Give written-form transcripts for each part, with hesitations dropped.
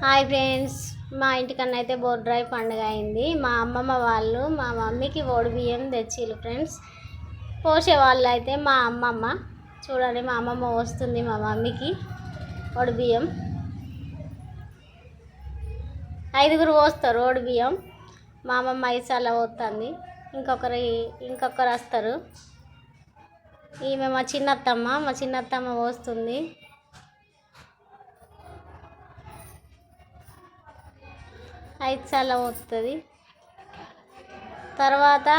Hi friends, మా ఇంటికన్నా అయితే బొడ్రాయి పండుగ అయింది. మా అమ్మమ్మ వాళ్ళు మా మమ్మీకి ఓడి బియ్యం తెచ్చిళ్ళు ఫ్రెండ్స్. పోసే వాళ్ళు అయితే మా అమ్మమ్మ. చూడండి, మా అమ్మమ్మ వస్తుంది మా మమ్మీకి ఓడి బియ్యం. 5గురు పోస్తారు ఓడి బియ్యం. మా అమ్మమ్మ 5 సార్లు పోస్తుంది. ఇంకొకరు వస్తారు. ఈమె మా చిన్నత్తమ్మ పోస్తుంది. ఐదు సార్లు పోతుంది. తర్వాత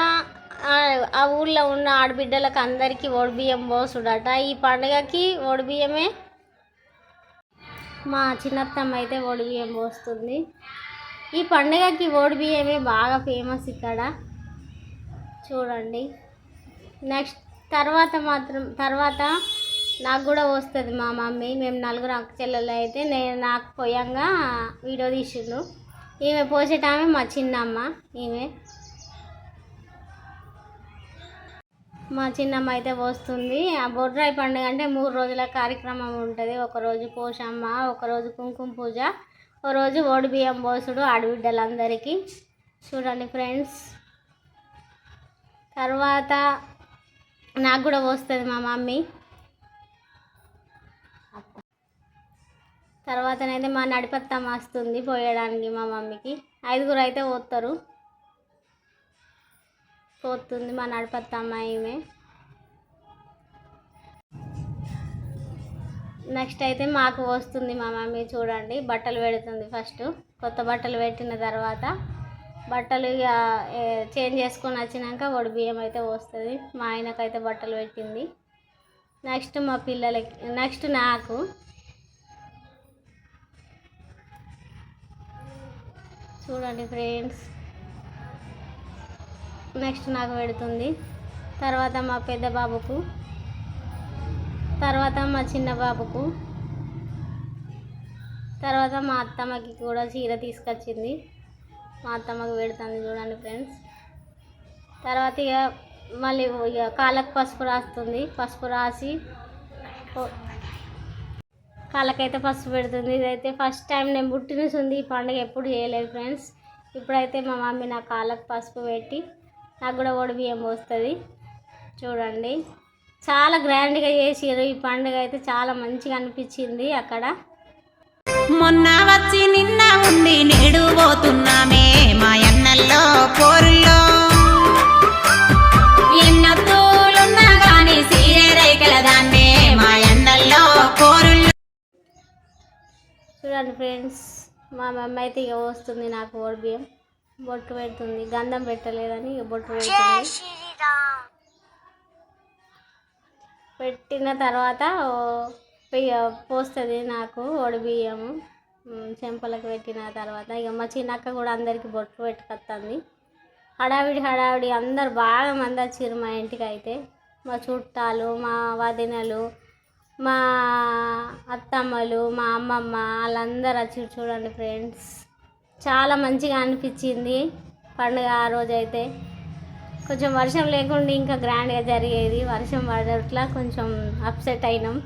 ఆ ఊళ్ళో ఉన్న ఆడబిడ్డలకు అందరికీ ఓడి బియ్యం పోసుడట. ఈ పండుగకి ఓడి బియ్యమే. మా చిన్నత్తమ్మ అయితే ఓడి బియ్యం పోస్తుంది. ఈ పండుగకి ఓడి బియ్యమే బాగా ఫేమస్ ఇక్కడ. చూడండి. నెక్స్ట్ తర్వాత నాకు కూడా వస్తుంది మా మమ్మీ. మేము 4 అక్క చెల్లెలు అయితే నాకు పోయంగా వీడియో తీసిండ్రు. ఈమె పోసేటామె మా చిన్నమ్మ. మా చిన్నమ్మ అయితే పోస్తుంది. ఆ బొడ్రాయి పండుగ అంటే 3 రోజుల కార్యక్రమం ఉంటుంది. ఒకరోజు పోషమ్మ, ఒకరోజు కుంకుమ పూజ, ఒకరోజు ఓడి బియ్యం పోసుడు ఆడబిడ్డలందరికీ. చూడండి ఫ్రెండ్స్. తర్వాత నాకు కూడా పోస్తుంది మా మమ్మీ. తర్వాతనైతే మా నడిపత్తమ్మ వస్తుంది పోయడానికి మా మమ్మీకి. 5గురు అయితే పోతుంది మా నడిపత్తమ్మ ఈమె. నెక్స్ట్ అయితే మాకు వస్తుంది మా మమ్మీ. చూడండి, బట్టలు పెడుతుంది. ఫస్ట్ కొత్త బట్టలు పెట్టిన తర్వాత బట్టలు ఇక చేంజ్ చేసుకొని వచ్చినాక ఓడి బియ్యం అయితే వస్తుంది. మా ఆయనకైతే బట్టలు పెట్టింది. నెక్స్ట్ మా పిల్లలకి, నెక్స్ట్ నాకు. చూడండి ఫ్రెండ్స్. నెక్స్ట్ నాకు పెడుతుంది. తర్వాత మా పెద్ద బాబుకు, తర్వాత మా చిన్న బాబుకు, తర్వాత మా అత్తమ్మకి కూడా చీర తీసుకొచ్చింది. మా అత్తమ్మకి పెడుతుంది. చూడండి ఫ్రెండ్స్. తర్వాత ఇక మళ్ళీ కాళ్ళకు పసుపు రాస్తుంది. పసుపు రాసి కాళ్ళకైతే పసుపు పెడుతుంది. ఇదైతే ఫస్ట్ టైం నేను పుట్టినసుంది. ఈ పండుగ ఎప్పుడు చేయలేదు ఫ్రెండ్స్. ఇప్పుడైతే మా మమ్మీ నా కాళ్ళకు పసుపు పెట్టి నాకు కూడా ఓడి బియ్యం పోస్తుంది. చూడండి, చాలా గ్రాండ్గా చేసారు. ఈ పండుగ అయితే చాలా మంచిగా అనిపించింది. అక్కడ మొన్న వచ్చి నిన్న ఉండి నేడు పోతున్నామే మా అన్నల్లో పోరుల్లో. ఎన్నతూలున్నా కానీ సీరే రైకల దాన్నే మా అన్నల్లో పోరుల్లో. చూడండి ఫ్రెండ్స్, మా మమ్మీ అయితే ఇక వస్తుంది నాకు ఓడి బియ్యం. బొట్టు పెడుతుంది. గంధం పెట్టలేదని ఇక బొట్టు పెడుతుంది. పెట్టిన తర్వాత పోస్తుంది నాకు ఓడి బియ్యము. చెంపలకు పెట్టిన తర్వాత ఇక మా చిన్నక్క కూడా అందరికీ బొట్టు పెట్టుకొస్తుంది. హడావిడి అందరు బాగా మంది వచ్చారు మా ఇంటికి. అయితే మా చుట్టాలు, మా వదినలు, మా అత్తమ్మలు, మా అమ్మమ్మ వాళ్ళందరూ వచ్చి. చూడండి ఫ్రెండ్స్, చాలా మంచిగా అనిపించింది పండుగ. ఆ రోజు అయితే కొంచెం వర్షం లేకుండా ఇంకా గ్రాండ్గా జరిగేది. వర్షం పడట్లా కొంచెం అప్సెట్ అయినాం.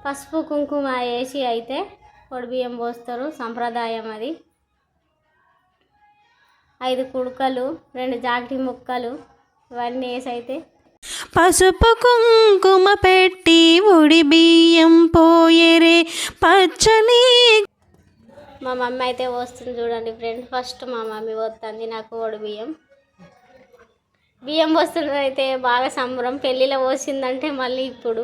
పసుపు కుంకుమ వేసి అయితే పొడి బియ్యం పోస్తారు. సంప్రదాయం అది. 5 కుడుకలు, 2 జాకెట్ ముక్కలు ఇవన్నీ వేసి అయితే పసుపు కుంకుమ పెట్టి ఉడి బియ్యం పోయేరే పచ్చని. మా మమ్మీ అయితే వస్తుంది. చూడండి ఫ్రెండ్స్. ఫస్ట్ మా మమ్మీ పోస్తుంది నాకు ఓడి బియ్యం పోస్తున్నది అయితే బాగా సంబరం. పెళ్ళిలో పోసిందంటే మళ్ళీ ఇప్పుడు.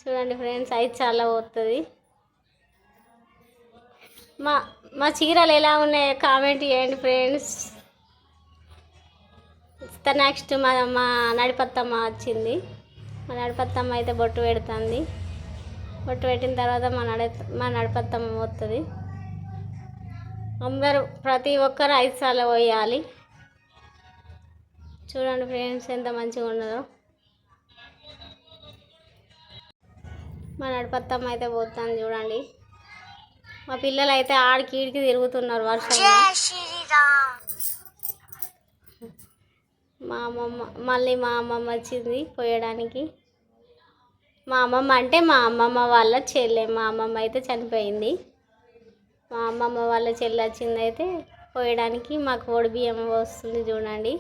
చూడండి ఫ్రెండ్స్, 5 సార్లు పోతుంది. మా చీరలు ఎలా ఉన్నాయో కామెంట్ చేయండి ఫ్రెండ్స్. నెక్స్ట్ మా నడిపత్తమ్మ వచ్చింది. మా నడిపత్తమ్మ అయితే బొట్టు పెడుతుంది. బొట్టు పెట్టిన తర్వాత మా నడిపత్తమ్మ పోతుంది. అందరూ ప్రతి ఒక్కరు 5 సార్లు పోయాలి. చూడండి ఫ్రెండ్స్, ఎంత మంచిగా ఉన్నదో. మా నడిపత్తమ్మ అయితే పోతుంది. చూడండి, మా పిల్లలు అయితే ఆడికి ఈడికి తిరుగుతున్నారు వర్షంలో. మళ్ళీ మా అమ్మమ్మ వచ్చింది పోయడానికి. మా అమ్మమ్మ అంటే మా అమ్మమ్మ వాళ్ళ చెల్లె. మా అమ్మమ్మ అయితే చనిపోయింది. మా అమ్మమ్మ వాళ్ళ చెల్లి వచ్చిందైతే పోయడానికి మాకు ఒడి బియ్యం వస్తుంది చూడండి.